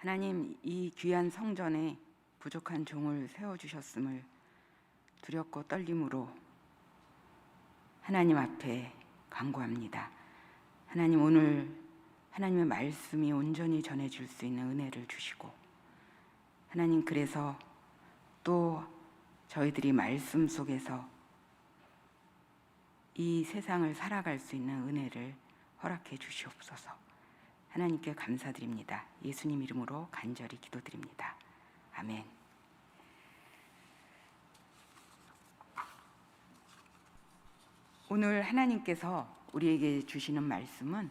하나님, 이 귀한 성전에 부족한 종을 세워주셨음을 두렵고 떨림으로 하나님 앞에 간구합니다. 하나님, 오늘 하나님의 말씀이 온전히 전해질 수 있는 은혜를 주시고, 하나님, 그래서 또 저희들이 말씀 속에서 이 세상을 살아갈 수 있는 은혜를 허락해 주시옵소서. 하나님께 감사드립니다. 예수님 이름으로 간절히 기도드립니다. 아멘. 오늘 하나님께서 우리에게 주시는 말씀은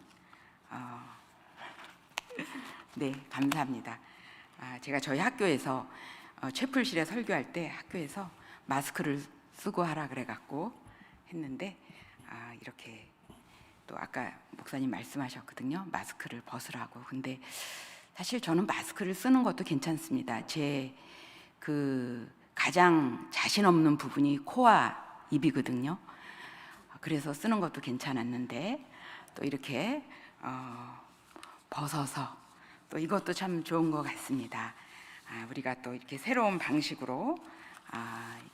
네, 감사합니다. 제가 저희 학교에서 채플실에 설교할 때 학교에서 마스크를 쓰고 하라 그래갖고 했는데 이렇게 또 아까 목사님 말씀하셨거든요. 마스크를 벗으라고. 근데 사실 저는 마스크를 쓰는 것도 괜찮습니다. 제 가장 자신 없는 부분이 코와 입이거든요. 그래서 쓰는 것도 괜찮았는데 또 이렇게 벗어서 또 이것도 참 좋은 것 같습니다. 우리가 또 이렇게 새로운 방식으로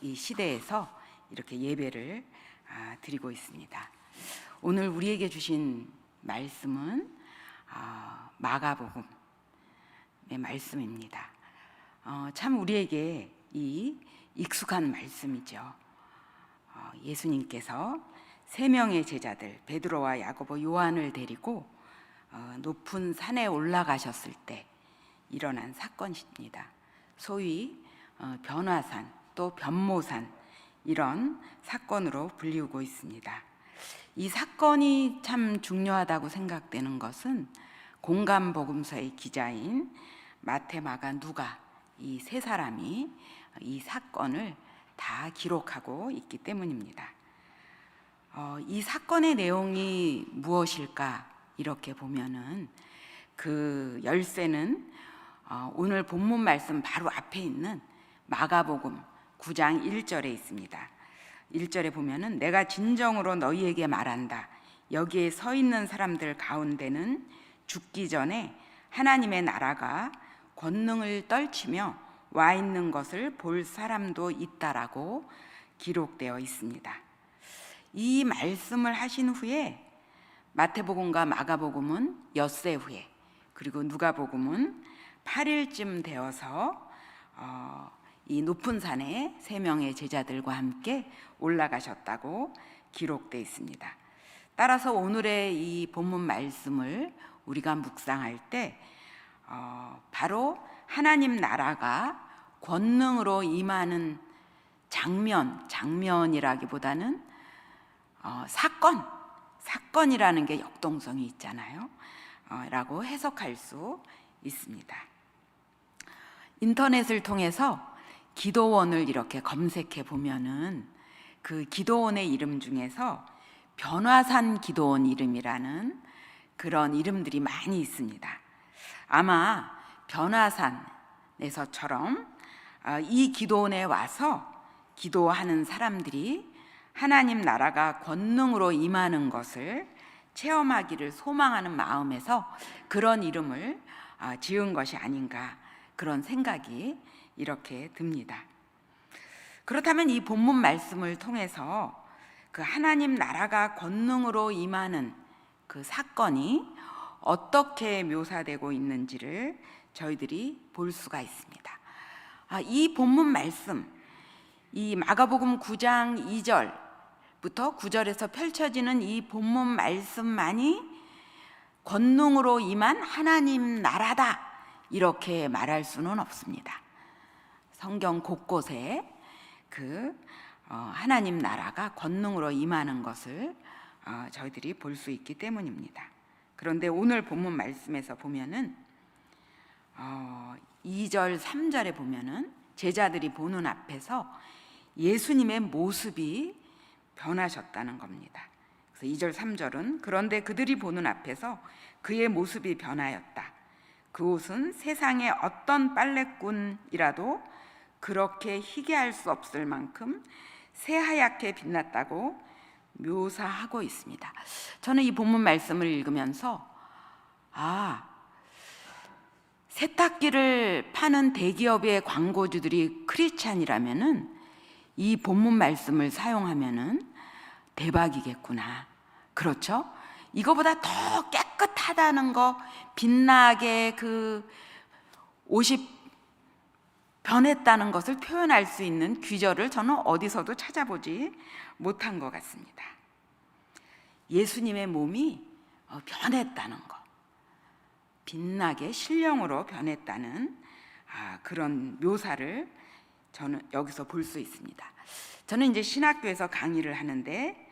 이 시대에서 이렇게 예배를 드리고 있습니다. 오늘 우리에게 주신 말씀은 마가복음의 말씀입니다. 참 우리에게 이 익숙한 말씀이죠. 예수님께서 세 명의 제자들 베드로와 야고보, 요한을 데리고 높은 산에 올라가셨을 때 일어난 사건입니다. 소위 변화산 또 변모산, 이런 사건으로 불리우고 있습니다. 이 사건이 참 중요하다고 생각되는 것은 공간복음서의 기자인 마태, 마가, 누가, 이 세 사람이 이 사건을 다 기록하고 있기 때문입니다. 이 사건의 내용이 무엇일까 이렇게 보면은 그 열쇠는 오늘 본문 말씀 바로 앞에 있는 마가복음 9장 1절에 있습니다. 1절에 보면은 내가 진정으로 너희에게 말한다. 여기에 서 있는 사람들 가운데는 죽기 전에 하나님의 나라가 권능을 떨치며 와 있는 것을 볼 사람도 있다라고 기록되어 있습니다. 이 말씀을 하신 후에 마태복음과 마가복음은 엿새 후에, 그리고 누가복음은 8일쯤 되어서 이 높은 산에 세 명의 제자들과 함께 올라가셨다고 기록되어 있습니다. 따라서 오늘의 이 본문 말씀을 우리가 묵상할 때 바로 하나님 나라가 권능으로 임하는 장면이라기보다는 사건이라는 게 역동성이 있잖아요. 라고 해석할 수 있습니다. 인터넷을 통해서 기도원을 이렇게 검색해 보면은 그 기도원의 이름 중에서 변화산 기도원 이름이라는 그런 이름들이 많이 있습니다. 아마 변화산에서처럼 이 기도원에 와서 기도하는 사람들이 하나님 나라가 권능으로 임하는 것을 체험하기를 소망하는 마음에서 그런 이름을 지은 것이 아닌가, 그런 생각이 이렇게 듭니다. 그렇다면 이 본문 말씀을 통해서 그 하나님 나라가 권능으로 임하는 그 사건이 어떻게 묘사되고 있는지를 저희들이 볼 수가 있습니다. 이 본문 말씀, 이 마가복음 9장 2절부터 9절에서 펼쳐지는 이 본문 말씀만이 권능으로 임한 하나님 나라다, 이렇게 말할 수는 없습니다. 성경 곳곳에 하나님 나라가 권능으로 임하는 것을 저희들이 볼 수 있기 때문입니다. 그런데 오늘 본문 말씀에서 보면은 2절, 3절에 보면은 제자들이 보는 앞에서 예수님의 모습이 변하셨다는 겁니다. 그래서 2절, 3절은 그런데 그들이 보는 앞에서 그의 모습이 변하였다. 그 옷은 세상의 어떤 빨래꾼이라도 그렇게 희게 할 수 없을 만큼 새하얗게 빛났다고 묘사하고 있습니다. 저는 이 본문 말씀을 읽으면서 세탁기를 파는 대기업의 광고주들이 크리스찬이라면은 이 본문 말씀을 사용하면은 대박이겠구나. 그렇죠? 이거보다 더 깨끗하다는 거, 빛나게 그 옷이 변했다는 것을 표현할 수 있는 귀절을 저는 어디서도 찾아보지 못한 것 같습니다. 예수님의 몸이 변했다는 것, 빛나게 신령으로 변했다는 그런 묘사를 저는 여기서 볼 수 있습니다. 저는 이제 신학교에서 강의를 하는데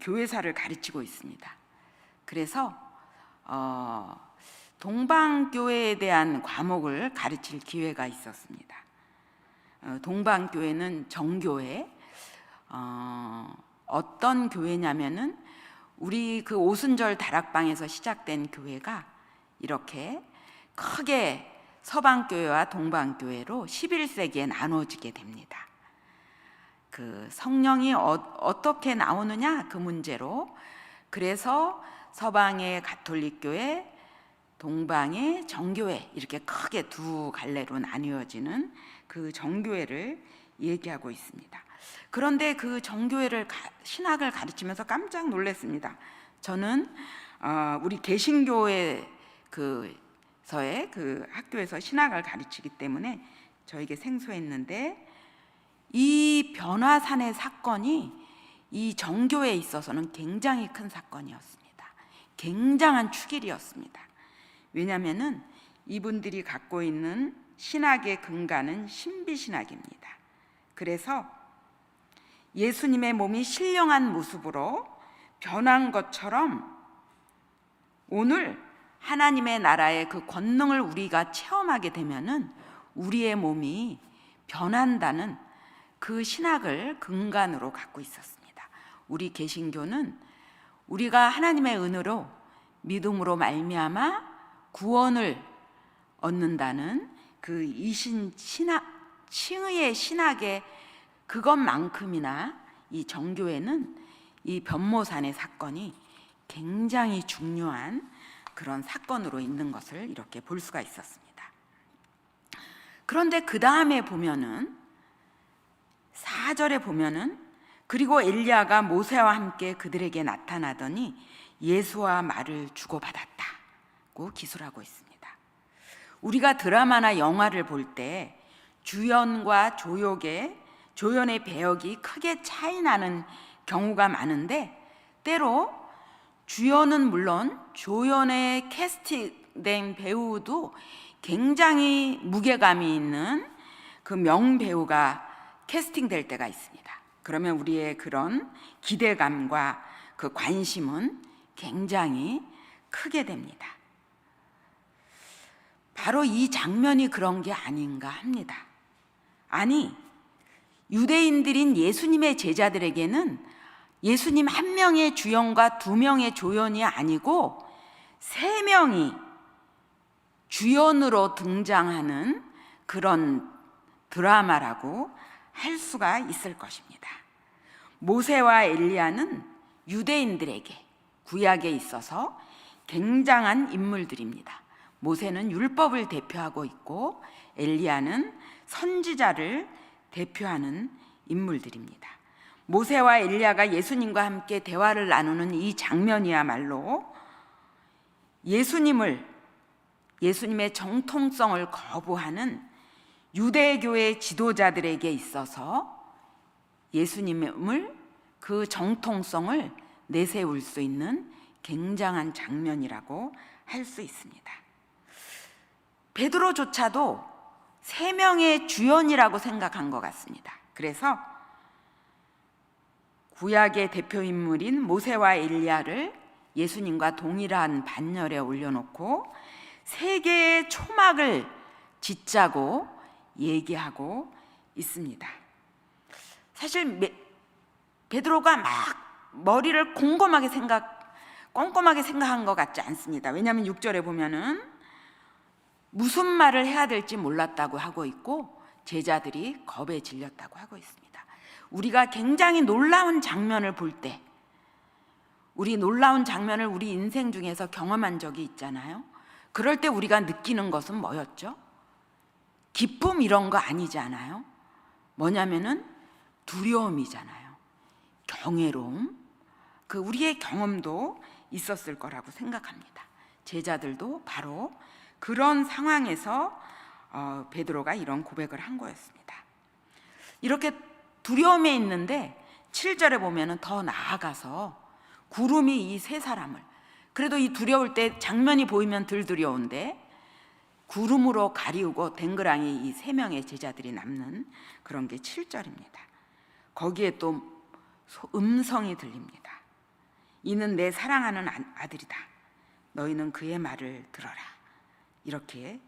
교회사를 가르치고 있습니다. 그래서 동방교회에 대한 과목을 가르칠 기회가 있었습니다. 동방교회는 정교회, 어떤 교회냐면은 우리 그 오순절 다락방에서 시작된 교회가 이렇게 크게 서방교회와 동방교회로 11세기에 나눠지게 됩니다. 그 성령이 어떻게 나오느냐 그 문제로, 그래서 서방의 가톨릭교회, 동방의 정교회, 이렇게 크게 두 갈래로 나뉘어지는 그 정교회를 얘기하고 있습니다. 그런데 그 정교회를 신학을 가르치면서 깜짝 놀랐습니다. 저는 우리 개신교회 서의 그 학교에서 신학을 가르치기 때문에 저에게 생소했는데, 이 변화산의 사건이 이 정교회에 있어서는 굉장히 큰 사건이었습니다. 굉장한 축일이었습니다. 왜냐하면은 이분들이 갖고 있는 신학의 근간은 신비신학입니다. 그래서 예수님의 몸이 신령한 모습으로 변한 것처럼 오늘 하나님의 나라의 그 권능을 우리가 체험하게 되면은 우리의 몸이 변한다는 그 신학을 근간으로 갖고 있었습니다. 우리 개신교는 우리가 하나님의 은혜로 믿음으로 말미암아 구원을 얻는다는 그 칭의의 신학의 그것만큼이나 이 정교회는 이 변모산의 사건이 굉장히 중요한 그런 사건으로 있는 것을 이렇게 볼 수가 있었습니다. 그런데 그 다음에 보면은 4절에 보면은 그리고 엘리야가 모세와 함께 그들에게 나타나더니 예수와 말을 주고받았다고 기술하고 있습니다. 우리가 드라마나 영화를 볼 때 주연과 조연의 배역이 크게 차이 나는 경우가 많은데, 때로 주연은 물론 조연에 캐스팅된 배우도 굉장히 무게감이 있는 그 명배우가 캐스팅될 때가 있습니다. 그러면 우리의 그런 기대감과 그 관심은 굉장히 크게 됩니다. 바로 이 장면이 그런 게 아닌가 합니다. 아니, 유대인들인 예수님의 제자들에게는 예수님 한 명의 주연과 두 명의 조연이 아니고 3명이 주연으로 등장하는 그런 드라마라고 할 수가 있을 것입니다. 모세와 엘리야는 유대인들에게 구약에 있어서 굉장한 인물들입니다. 모세는 율법을 대표하고 있고 엘리야는 선지자를 대표하는 인물들입니다. 모세와 엘리야가 예수님과 함께 대화를 나누는 이 장면이야말로 예수님의 정통성을 거부하는 유대교의 지도자들에게 있어서 예수님을 그 정통성을 내세울 수 있는 굉장한 장면이라고 할 수 있습니다. 베드로조차도 3명의 주연이라고 생각한 것 같습니다. 그래서 구약의 대표 인물인 모세와 엘리야를 예수님과 동일한 반열에 올려놓고 3개의 초막을 짓자고 얘기하고 있습니다. 사실 베드로가 막 머리를 꼼꼼하게 생각한 것 같지 않습니다. 왜냐하면 6절에 보면은 무슨 말을 해야 될지 몰랐다고 하고 있고 제자들이 겁에 질렸다고 하고 있습니다. 우리가 굉장히 놀라운 장면을 볼 때, 우리 놀라운 장면을 우리 인생 중에서 경험한 적이 있잖아요. 그럴 때 우리가 느끼는 것은 뭐였죠? 기쁨 이런 거 아니잖아요. 뭐냐면은 두려움이잖아요. 경외로움. 그 우리의 경험도 있었을 거라고 생각합니다. 제자들도 바로 그런 상황에서 베드로가 이런 고백을 한 거였습니다. 이렇게 두려움에 있는데 7절에 보면은 더 나아가서 구름이 이 세 사람을, 그래도 이 두려울 때 장면이 보이면 덜 두려운데 구름으로 가리우고 댕그랑이 이 세 명의 제자들이 남는 그런 게 7절입니다. 거기에 또 음성이 들립니다. 이는 내 사랑하는 아들이다. 너희는 그의 말을 들어라. 이렇게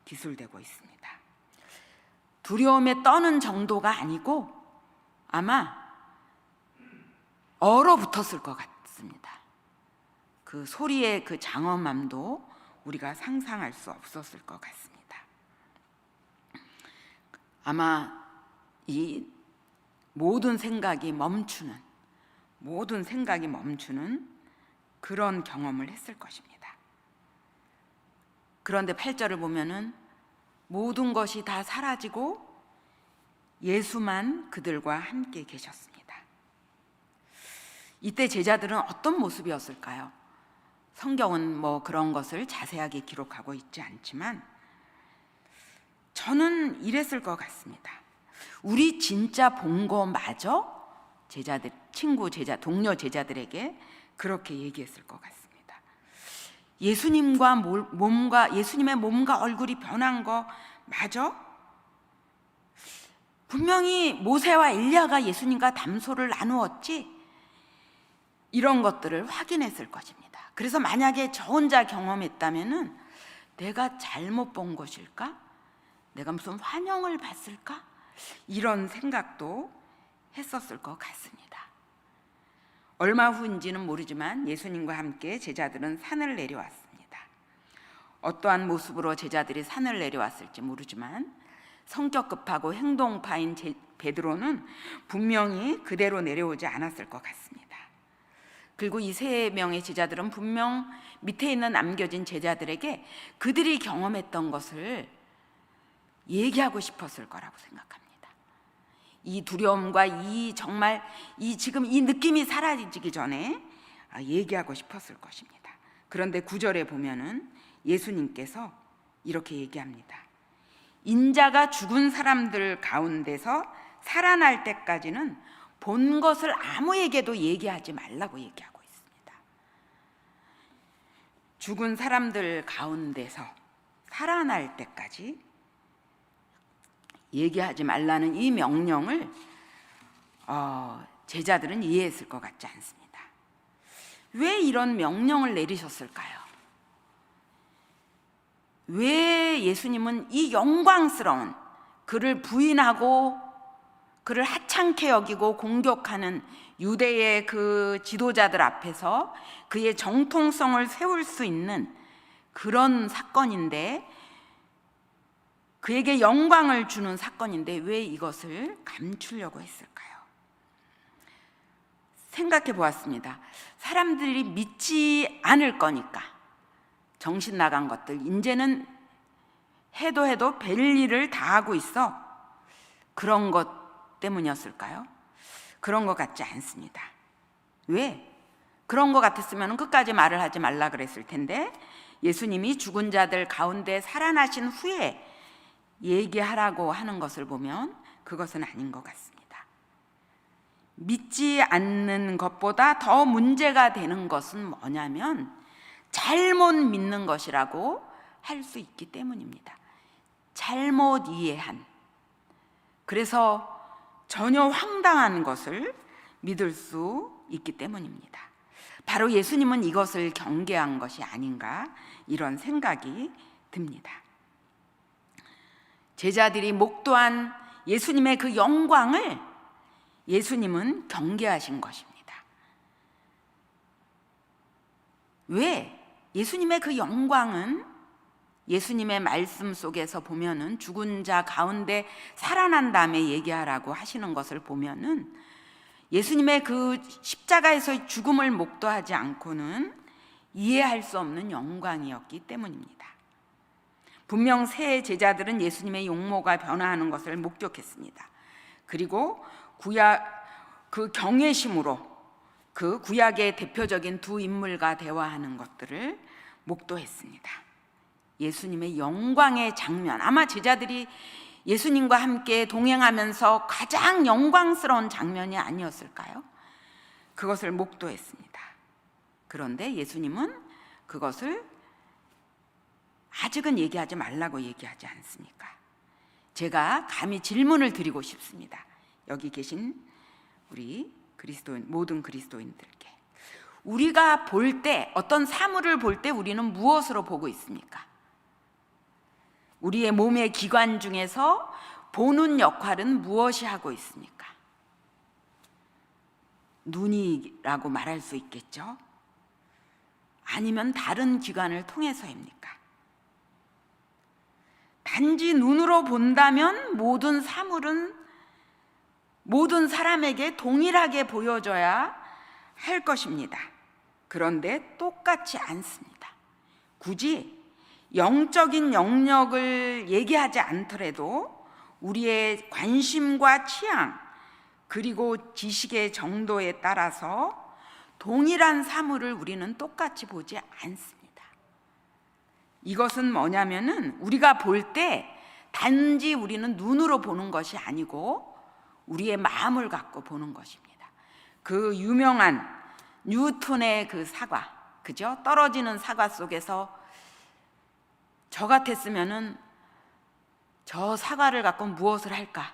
기술되고 있습니다. 두려움에 떠는 정도가 아니고 아마 얼어붙었을 것 같습니다. 그 소리의 그 장엄함도 우리가 상상할 수 없었을 것 같습니다. 아마 이 모든 생각이 멈추는 그런 경험을 했을 것입니다. 그런데 8절을 보면은 모든 것이 다 사라지고 예수만 그들과 함께 계셨습니다. 이때 제자들은 어떤 모습이었을까요? 성경은 뭐 그런 것을 자세하게 기록하고 있지 않지만 저는 이랬을 것 같습니다. 우리 진짜 본 거마저 제자들, 친구 제자, 동료 제자들에게 그렇게 얘기했을 것 같습니다. 예수님의 몸과 얼굴이 변한 거 맞아? 분명히 모세와 엘리야가 예수님과 담소를 나누었지? 이런 것들을 확인했을 것입니다. 그래서 만약에 저 혼자 경험했다면은 내가 잘못 본 것일까? 내가 무슨 환영을 받을까? 이런 생각도 했었을 것 같습니다. 얼마 후인지는 모르지만 예수님과 함께 제자들은 산을 내려왔습니다. 어떠한 모습으로 제자들이 산을 내려왔을지 모르지만 성격 급하고 행동파인 베드로는 분명히 그대로 내려오지 않았을 것 같습니다. 그리고 이 세 명의 제자들은 분명 밑에 있는 남겨진 제자들에게 그들이 경험했던 것을 얘기하고 싶었을 거라고 생각합니다. 이 두려움과 정말 지금 이 느낌이 사라지기 전에 얘기하고 싶었을 것입니다. 그런데 9절에 보면은 예수님께서 이렇게 얘기합니다. 인자가 죽은 사람들 가운데서 살아날 때까지는 본 것을 아무에게도 얘기하지 말라고 얘기하고 있습니다. 죽은 사람들 가운데서 살아날 때까지 얘기하지 말라는 이 명령을 제자들은 이해했을 것 같지 않습니다. 왜 이런 명령을 내리셨을까요? 왜 예수님은 이 영광스러운 그를 부인하고 그를 하찮게 여기고 공격하는 유대의 그 지도자들 앞에서 그의 정통성을 세울 수 있는 그런 사건인데, 그에게 영광을 주는 사건인데 왜 이것을 감추려고 했을까요? 생각해 보았습니다. 사람들이 믿지 않을 거니까 정신 나간 것들, 이제는 해도 별일을 다 하고 있어, 그런 것 때문이었을까요? 그런 것 같지 않습니다. 왜? 그런 것 같았으면 끝까지 말을 하지 말라 그랬을 텐데 예수님이 죽은 자들 가운데 살아나신 후에 얘기하라고 하는 것을 보면 그것은 아닌 것 같습니다. 믿지 않는 것보다 더 문제가 되는 것은 뭐냐면 잘못 믿는 것이라고 할 수 있기 때문입니다. 잘못 이해한, 그래서 전혀 황당한 것을 믿을 수 있기 때문입니다. 바로 예수님은 이것을 경계한 것이 아닌가, 이런 생각이 듭니다. 제자들이 목도한 예수님의 그 영광을 예수님은 경계하신 것입니다. 왜? 예수님의 그 영광은 예수님의 말씀 속에서 보면은 죽은 자 가운데 살아난 다음에 얘기하라고 하시는 것을 보면은 예수님의 그 십자가에서의 죽음을 목도하지 않고는 이해할 수 없는 영광이었기 때문입니다. 분명 새 제자들은 예수님의 용모가 변화하는 것을 목격했습니다. 그리고 그 경외심으로 그 구약의 대표적인 두 인물과 대화하는 것들을 목도했습니다. 예수님의 영광의 장면, 아마 제자들이 예수님과 함께 동행하면서 가장 영광스러운 장면이 아니었을까요? 그것을 목도했습니다. 그런데 예수님은 그것을 아직은 얘기하지 말라고 얘기하지 않습니까? 제가 감히 질문을 드리고 싶습니다. 여기 계신 우리 그리스도인, 모든 그리스도인들께, 우리가 볼 때, 어떤 사물을 볼 때 우리는 무엇으로 보고 있습니까? 우리의 몸의 기관 중에서 보는 역할은 무엇이 하고 있습니까? 눈이라고 말할 수 있겠죠? 아니면 다른 기관을 통해서입니까? 단지 눈으로 본다면 모든 사물은 모든 사람에게 동일하게 보여져야 할 것입니다. 그런데 똑같지 않습니다. 굳이 영적인 영역을 얘기하지 않더라도 우리의 관심과 취향 그리고 지식의 정도에 따라서 동일한 사물을 우리는 똑같이 보지 않습니다. 이것은 뭐냐면은 우리가 볼 때 단지 우리는 눈으로 보는 것이 아니고 우리의 마음을 갖고 보는 것입니다. 그 유명한 뉴턴의 그 사과, 그죠? 떨어지는 사과 속에서 저 같았으면은 저 사과를 갖고 무엇을 할까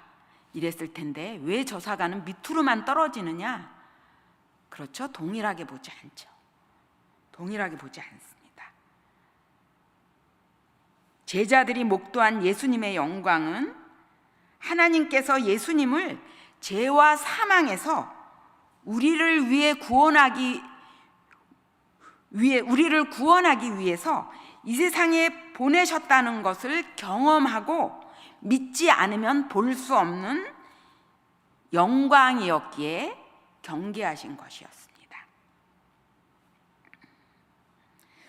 이랬을 텐데 왜 저 사과는 밑으로만 떨어지느냐? 그렇죠? 동일하게 보지 않죠. 동일하게 보지 않습니다. 제자들이 목도한 예수님의 영광은 하나님께서 예수님을 죄와 사망에서 우리를 구원하기 위해서 이 세상에 보내셨다는 것을 경험하고 믿지 않으면 볼 수 없는 영광이었기에 경계하신 것이었습니다.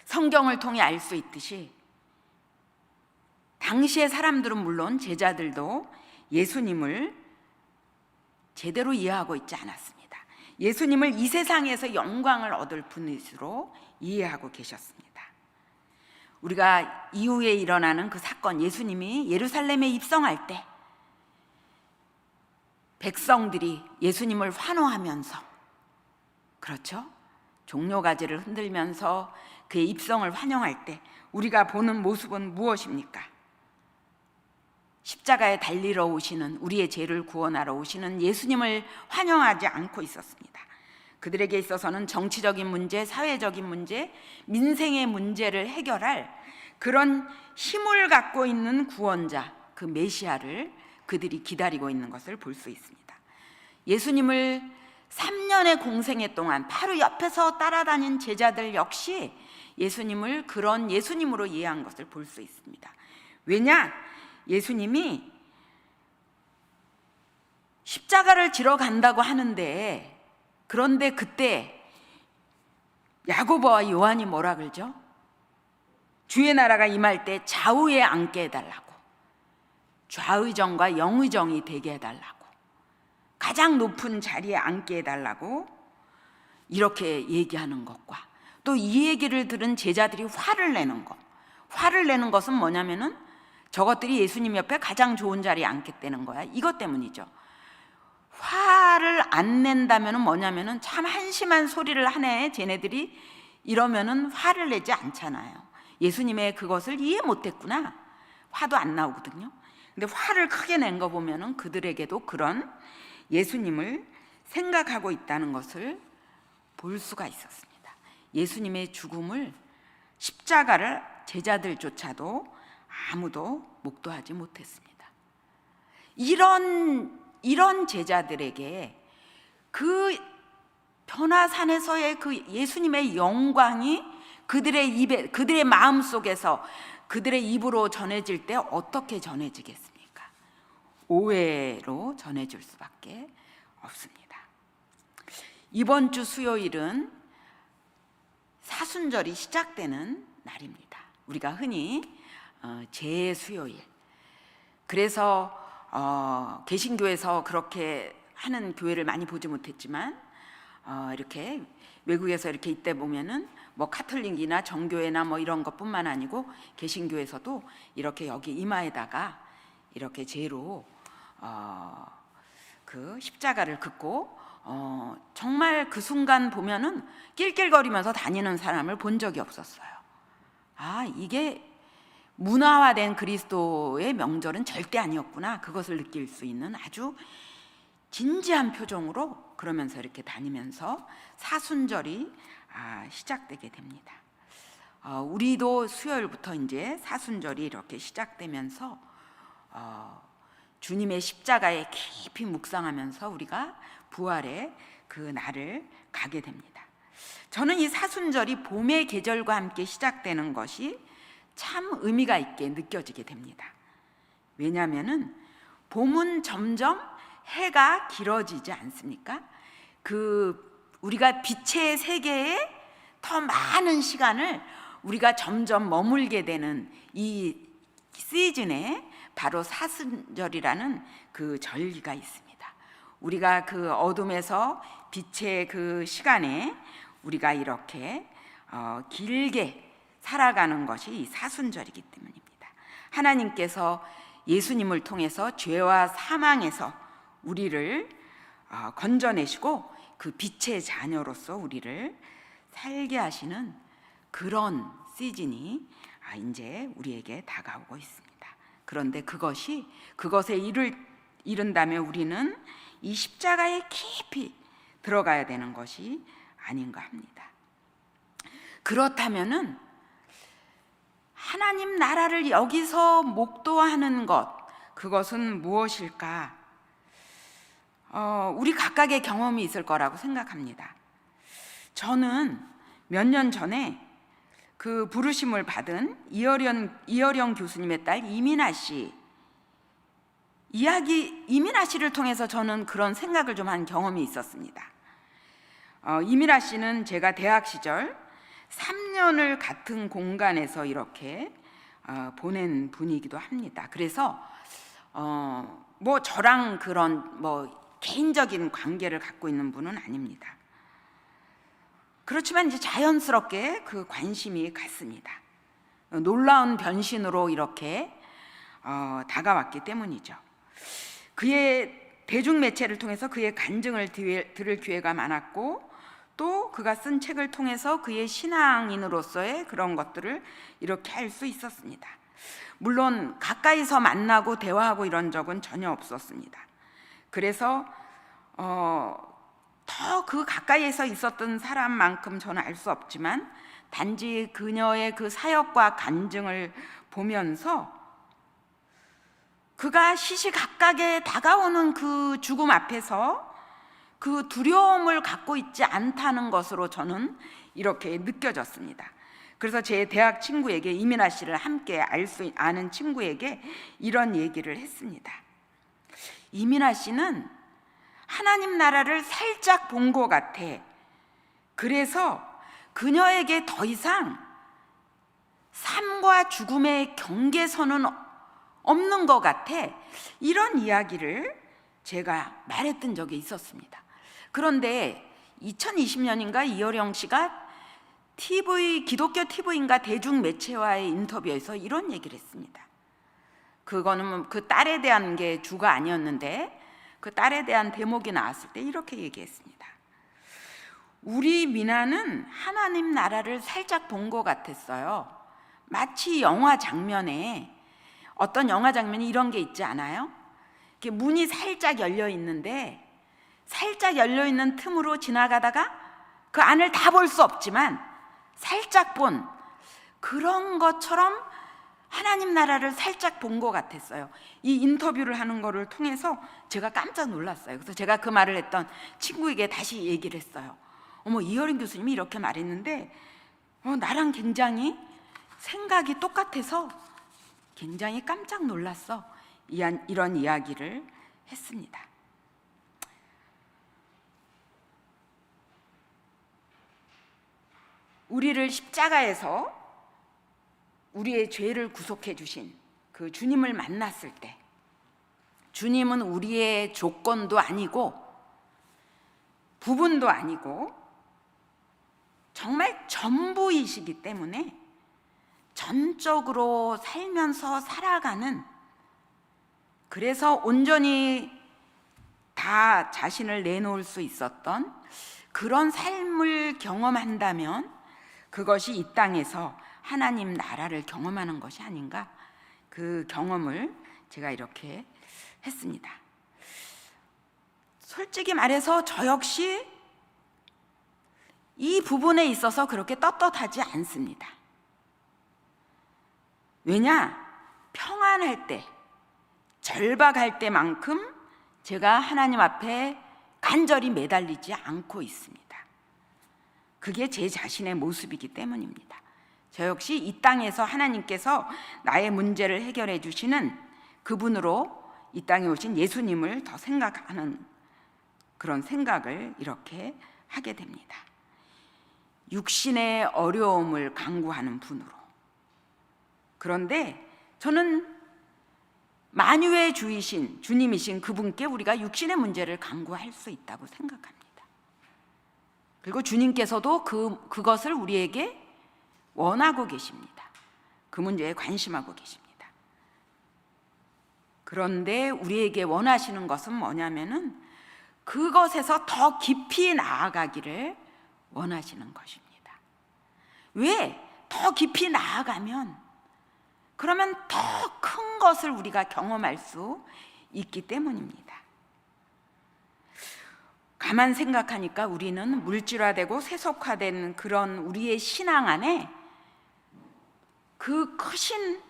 성경을 통해 알 수 있듯이 당시의 사람들은 물론 제자들도 예수님을 제대로 이해하고 있지 않았습니다. 예수님을 이 세상에서 영광을 얻을 분으로 이해하고 계셨습니다. 우리가 이후에 일어나는 그 사건, 예수님이 예루살렘에 입성할 때 백성들이 예수님을 환호하면서, 그렇죠? 종려가지를 흔들면서 그의 입성을 환영할 때 우리가 보는 모습은 무엇입니까? 십자가에 달리러 오시는, 우리의 죄를 구원하러 오시는 예수님을 환영하지 않고 있었습니다. 그들에게 있어서는 정치적인 문제, 사회적인 문제, 민생의 문제를 해결할 그런 힘을 갖고 있는 구원자, 그 메시아를 그들이 기다리고 있는 것을 볼 수 있습니다. 예수님을 3년의 공생애 동안 바로 옆에서 따라다닌 제자들 역시 예수님을 그런 예수님으로 이해한 것을 볼 수 있습니다. 왜냐? 예수님이 십자가를 지러 간다고 하는데, 그런데 그때 야고보와 요한이 뭐라 그러죠? 주의 나라가 임할 때 좌우에 앉게 해달라고, 좌의정과 영의정이 되게 해달라고, 가장 높은 자리에 앉게 해달라고 이렇게 얘기하는 것과, 또 이 얘기를 들은 제자들이 화를 내는 것, 화를 내는 것은 뭐냐면은 저것들이 예수님 옆에 가장 좋은 자리에 앉겠다는 거야. 이것 때문이죠. 화를 안 낸다면은 뭐냐면은 참 한심한 소리를 하네, 쟤네들이 이러면은 화를 내지 않잖아요. 예수님의 그것을 이해 못했구나, 화도 안 나오거든요. 근데 화를 크게 낸 거 보면은 그들에게도 그런 예수님을 생각하고 있다는 것을 볼 수가 있었습니다. 예수님의 죽음을, 십자가를 제자들조차도 아무도 목도하지 못했습니다. 이런 제자들에게 그 변화산에서의 그 예수님의 영광이 그들의 입에, 그들의 마음 속에서 그들의 입으로 전해질 때 어떻게 전해지겠습니까? 오해로 전해질 수밖에 없습니다. 이번 주 수요일은 사순절이 시작되는 날입니다. 우리가 흔히 재수요일. 그래서 개신교에서 그렇게 하는 교회를 많이 보지 못했지만 이렇게 외국에서 이렇게 이때 보면은 뭐 카톨릭이나 정교회나 뭐 이런 것뿐만 아니고 개신교에서도 이렇게 여기 이마에다가 이렇게 재로 그 십자가를 긋고 정말 그 순간 보면은 낄낄거리면서 다니는 사람을 본 적이 없었어요. 아, 이게 문화화된 그리스도의 명절은 절대 아니었구나. 그것을 느낄 수 있는 아주 진지한 표정으로 그러면서 이렇게 다니면서 사순절이 시작되게 됩니다. 우리도 수요일부터 이제 사순절이 이렇게 시작되면서 주님의 십자가에 깊이 묵상하면서 우리가 부활의 그 날을 가게 됩니다. 저는 이 사순절이 봄의 계절과 함께 시작되는 것이 참 의미가 있게 느껴지게 됩니다. 왜냐하면은 봄은 점점 해가 길어지지 않습니까? 우리가 빛의 세계에 더 많은 시간을 우리가 점점 머물게 되는 이 시즌에 바로 사순절이라는 그 절기가 있습니다. 우리가 그 어둠에서 빛의 그 시간에 우리가 이렇게 길게 살아가는 것이 이 사순절이기 때문입니다. 하나님께서 예수님을 통해서 죄와 사망에서 우리를 건져내시고 그 빛의 자녀로서 우리를 살게 하시는 그런 시즌이 이제 우리에게 다가오고 있습니다. 그런데 그것에 이른다면 우리는 이 십자가에 깊이 들어가야 되는 것이 아닌가 합니다. 그렇다면은 하나님 나라를 여기서 목도하는 것, 그것은 무엇일까? 우리 각각의 경험이 있을 거라고 생각합니다. 저는 몇 년 전에 그 부르심을 받은 이어령 교수님의 딸 이민아 씨를 통해서 저는 그런 생각을 좀 한 경험이 있었습니다. 이민아 씨는 제가 대학 시절 3년을 같은 공간에서 이렇게 보낸 분이기도 합니다. 그래서 뭐 저랑 그런 뭐 개인적인 관계를 갖고 있는 분은 아닙니다. 그렇지만 이제 자연스럽게 그 관심이 갔습니다. 놀라운 변신으로 이렇게 다가왔기 때문이죠. 그의 대중 매체를 통해서 그의 간증을 들을 기회가 많았고, 또 그가 쓴 책을 통해서 그의 신앙인으로서의 그런 것들을 이렇게 알 수 있었습니다. 물론 가까이서 만나고 대화하고 이런 적은 전혀 없었습니다. 그래서 더 그 가까이에서 있었던 사람만큼 저는 알 수 없지만 단지 그녀의 그 사역과 간증을 보면서 그가 시시각각에 다가오는 그 죽음 앞에서 그 두려움을 갖고 있지 않다는 것으로 저는 이렇게 느껴졌습니다. 그래서 제 대학 친구에게, 이민아 씨를 함께 아는 친구에게 이런 얘기를 했습니다. 이민아 씨는 하나님 나라를 살짝 본 것 같아. 그래서 그녀에게 더 이상 삶과 죽음의 경계선은 없는 것 같아. 이런 이야기를 제가 말했던 적이 있었습니다. 그런데 2020년인가 이어령 씨가 기독교 TV인가 대중매체와의 인터뷰에서 이런 얘기를 했습니다. 그거는 그 딸에 대한 게 주가 아니었는데 그 딸에 대한 대목이 나왔을 때 이렇게 얘기했습니다. 우리 미나는 하나님 나라를 살짝 본 것 같았어요. 마치 영화 장면에, 어떤 영화 장면이 이런 게 있지 않아요? 이렇게 문이 살짝 열려 있는데 살짝 열려 있는 틈으로 지나가다가 그 안을 다 볼 수 없지만 살짝 본 그런 것처럼 하나님 나라를 살짝 본 것 같았어요. 이 인터뷰를 하는 거를 통해서 제가 깜짝 놀랐어요. 그래서 제가 그 말을 했던 친구에게 다시 얘기를 했어요. 어머, 이어린 교수님이 이렇게 말했는데 나랑 굉장히 생각이 똑같아서 굉장히 깜짝 놀랐어. 이런 이야기를 했습니다. 우리를 십자가에서 우리의 죄를 구속해 주신 그 주님을 만났을 때 주님은 우리의 조건도 아니고 부분도 아니고 정말 전부이시기 때문에 전적으로 살면서 살아가는, 그래서 온전히 다 자신을 내놓을 수 있었던 그런 삶을 경험한다면 그것이 이 땅에서 하나님 나라를 경험하는 것이 아닌가, 그 경험을 제가 이렇게 했습니다. 솔직히 말해서 저 역시 이 부분에 있어서 그렇게 떳떳하지 않습니다. 왜냐? 평안할 때, 절박할 때만큼 제가 하나님 앞에 간절히 매달리지 않고 있습니다. 그게 제 자신의 모습이기 때문입니다. 저 역시 이 땅에서 하나님께서 나의 문제를 해결해 주시는 그분으로 이 땅에 오신 예수님을 더 생각하는 그런 생각을 이렇게 하게 됩니다. 육신의 어려움을 강구하는 분으로. 그런데 저는 만유의 주이신 주님이신 그분께 우리가 육신의 문제를 강구할 수 있다고 생각합니다. 그리고 주님께서도 그것을 우리에게 원하고 계십니다. 그 문제에 관심하고 계십니다. 그런데 우리에게 원하시는 것은 뭐냐면은 그것에서 더 깊이 나아가기를 원하시는 것입니다. 왜? 더 깊이 나아가면 그러면 더 큰 것을 우리가 경험할 수 있기 때문입니다. 가만 생각하니까 우리는 물질화되고 세속화된 그런 우리의 신앙 안에 그 크신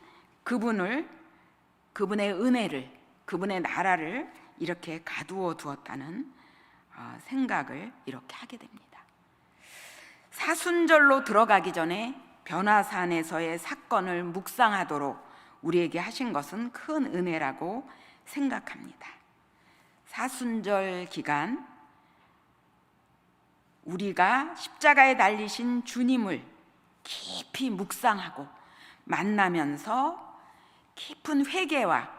그분의 은혜를, 그분의 나라를 이렇게 가두어 두었다는 생각을 이렇게 하게 됩니다. 사순절로 들어가기 전에 변화산에서의 사건을 묵상하도록 우리에게 하신 것은 큰 은혜라고 생각합니다. 사순절 기간 우리가 십자가에 달리신 주님을 깊이 묵상하고 만나면서 깊은 회개와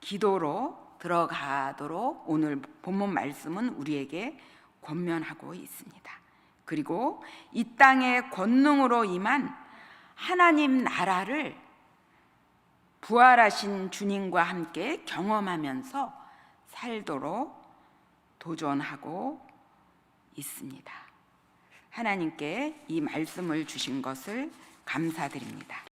기도로 들어가도록 오늘 본문 말씀은 우리에게 권면하고 있습니다. 그리고 이 땅의 권능으로 임한 하나님 나라를 부활하신 주님과 함께 경험하면서 살도록 도전하고 있습니다. 하나님께 이 말씀을 주신 것을 감사드립니다.